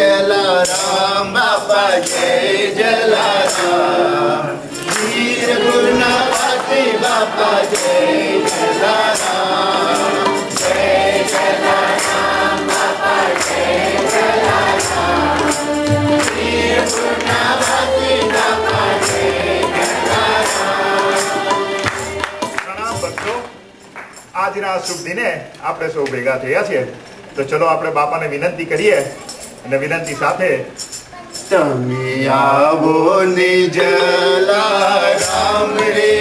जलाराम बापा जय जलाराम वीर गुरुनाथी बापा जय जलाराम बापा जय जलाराम वीर गुरुनाथी बापा जय जलाराम। प्रणाम भक्तो, આજના શુભ દિને આપણે સૌ ભેગા થયા છીએ તો ચલો આપણે બાપાને વિનંતી કરીએ અને વિનંતી સાથે તમે આવો નિજલારામ રે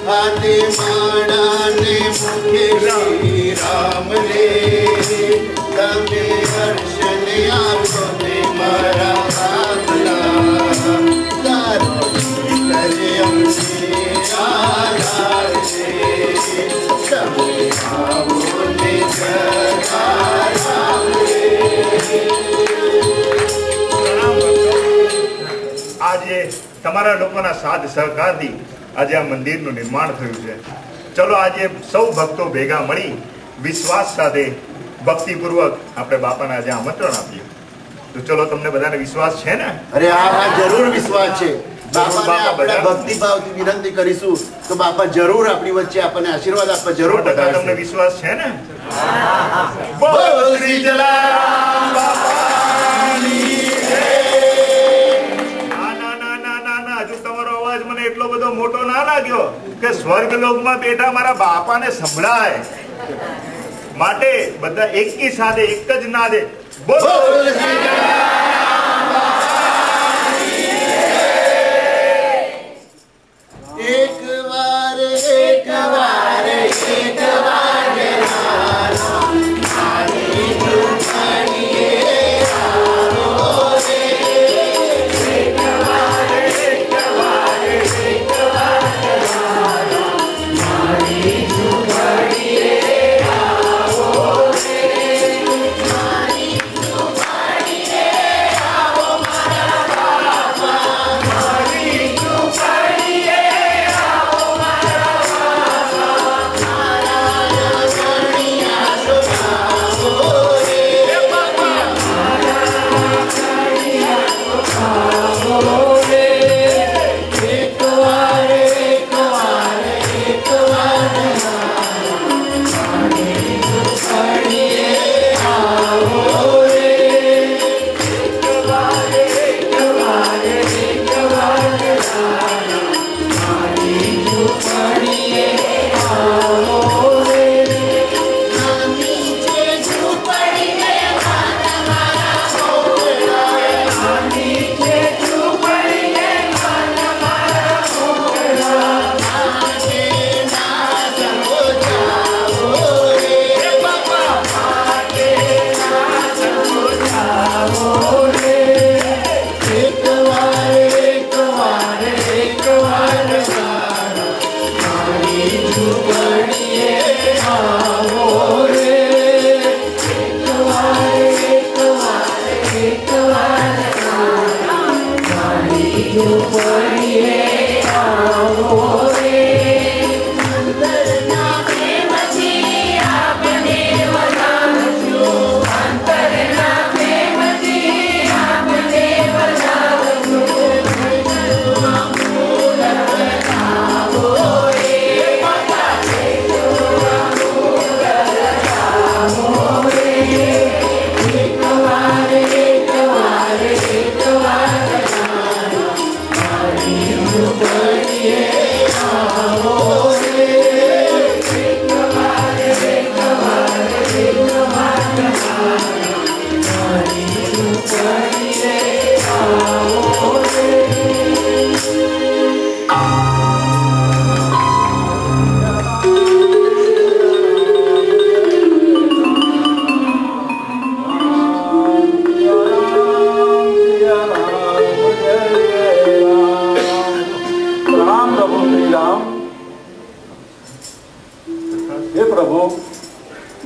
હાથે માડાને મુખે શ્રી રામ રે તમે હર્ષને આપો ને મારા આત્મા તારો કરે અમને આધાર રે તમે આવો નિજલારામ રે। આજે તમારા લોકોના સાથ સહકારથી આજે આ મંદિરનું નિર્માણ થયું છે। ચલો આજે સૌ ભક્તો ભેગા મળી વિશ્વાસ સાથે ભક્તિપૂર્વક આપણે બાપાને આજે આમંત્રણ આપીએ। તો ચલો તમને બધાને વિશ્વાસ છે ને? અરે હા જરૂર વિશ્વાસ છે। બાપાને આપણે ભક્તિભાવથી વિનંતી કરીશું તો બાપા જરૂર આપણી વચ્ચે આપણને આશીર્વાદ આપવા જરૂર પધારશે। તમને વિશ્વાસ છે ને? બોલ શ્રી જલારામ બાપાની જય। હજુ તમારો અવાજ મને એટલો બધો મોટો ના લાગ્યો કે સ્વર્ગલોકમાં બેઠા મારા બાપાને સંભળાય, માટે બધા એકી સાથે એક જ નાદે બોલ શ્રી જલારામ બાપાની જય। એક વાર જલારામ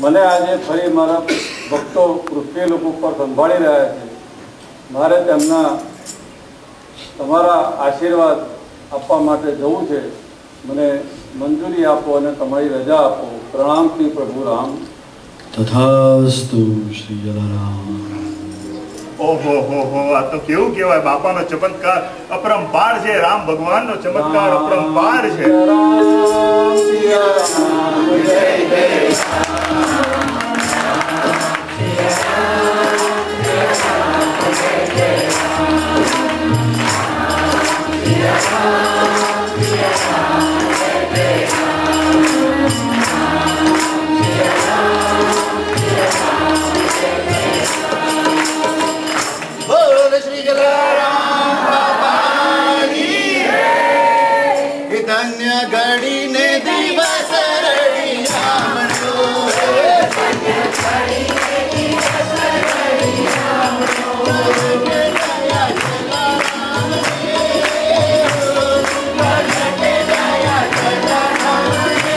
મને આજે ફરી મારા ભક્તો પૃથ્વી લોક ઉપર સંભાળી રહ્યા છે, મારે તેમના તમારા આશીર્વાદ આપવા માટે જવું છે। મને મંજૂરી આપો અને તમારી રજા આપો। પ્રણામ શ્રી પ્રભુ રામ। તથાસ્તુ શ્રી જલારામ। ઓહો હો હો, આ તો કેવું કહેવાય, બાપાનો ચમત્કાર અપરંપાર છે, રામ ભગવાનનો ચમત્કાર અપરંપાર છે. બોલ શ્રી જલારામ બાપાની જય. ધન્ય ઘડીને દિવસ રડી રામનો, ધન્ય ઘડીને દિવસ રડી રામનો, દયા જલારામ રે, દયા જલારામ રે.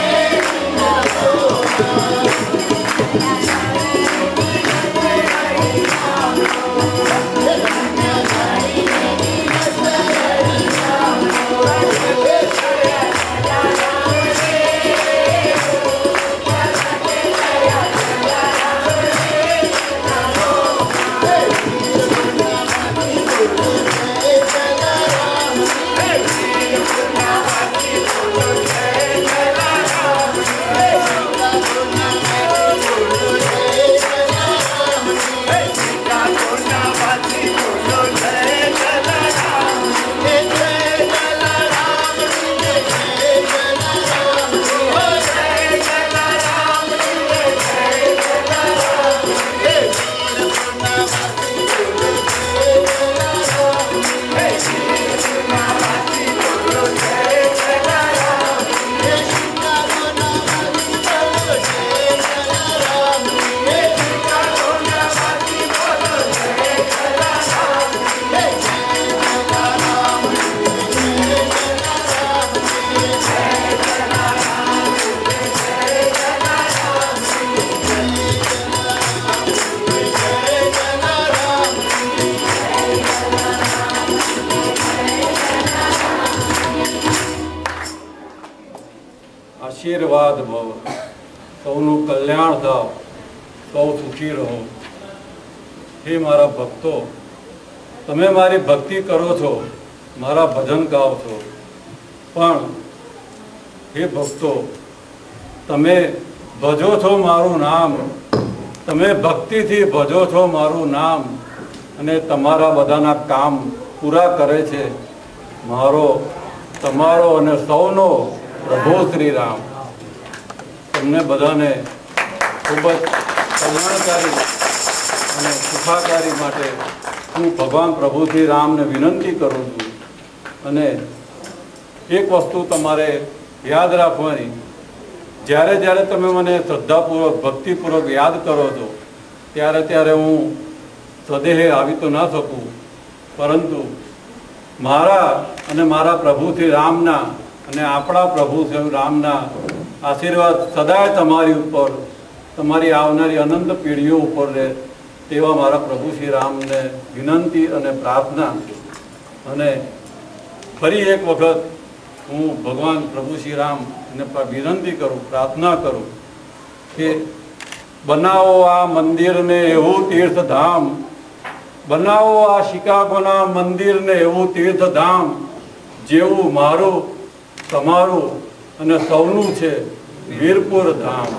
આશીર્વાદ ભવ, સૌનું કલ્યાણ થાવ, સૌ સુખી રહો. હે મારા ભક્તો, તમે મારી ભક્તિ કરો છો, મારા ભજન ગાઓ છો, પણ હે ભક્તો, તમે ભજો છો મારું નામ, તમે ભક્તિથી ભજો છો મારું નામ, અને તમારા બધાના કામ પૂરા કરે છે મારો, તમારો અને સૌનો પ્રભુ શ્રી રામ. તમને બધાને ખૂબ જ કલ્યાણકારી અને સુખાકારી માટે હું ભગવાન પ્રભુ શ્રી રામને વિનંતી કરું છું. અને એક વસ્તુ તમારે યાદ રાખવાની, જ્યારે જ્યારે તમે મને શ્રદ્ધાપૂર્વક ભક્તિપૂર્વક યાદ કરો છો ત્યારે ત્યારે હું સ્વદેહે આવી તો ના શકું, પરંતુ મારા અને મારા પ્રભુ શ્રી રામના અને આપણા પ્રભુ શ્રી રામના આશીર્વાદ સદાય તમારી ઉપર, તમારી આવનારી અનંત પેઢીઓ ઉપર રહે તેવા મારા પ્રભુ શ્રી રામને વિનંતી અને પ્રાર્થના. અને ફરી એક વખત હું ભગવાન પ્રભુ શ્રી રામને વિનંતી કરું, પ્રાર્થના કરું કે બનાવો આ મંદિરને એવું તીર્થધામ, બનાવો આ શિકાગોના મંદિરને એવું તીર્થધામ જેવું મારું, તમારું અને સૌનું છે વીરપુર ધામ.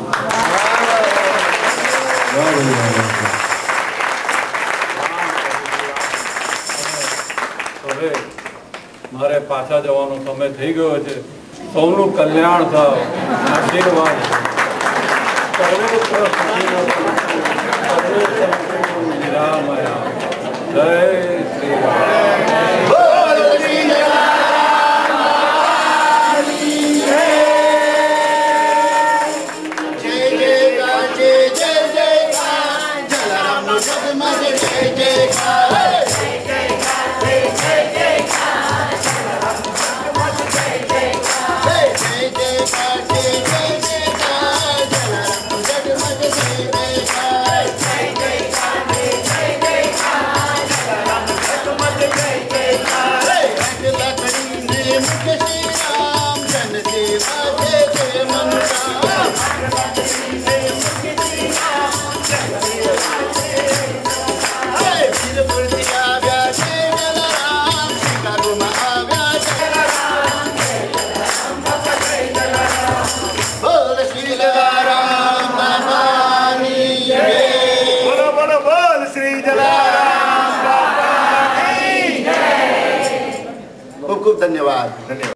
હવે મારે પાછા જવાનો સમય થઈ ગયો છે. સૌનું કલ્યાણ થાવ, આશીર્વાદ. જય શ્રી રામ. જય જલારામ બાપાની જય. ખૂબ ખૂબ ધન્યવાદ. ધન્યવાદ.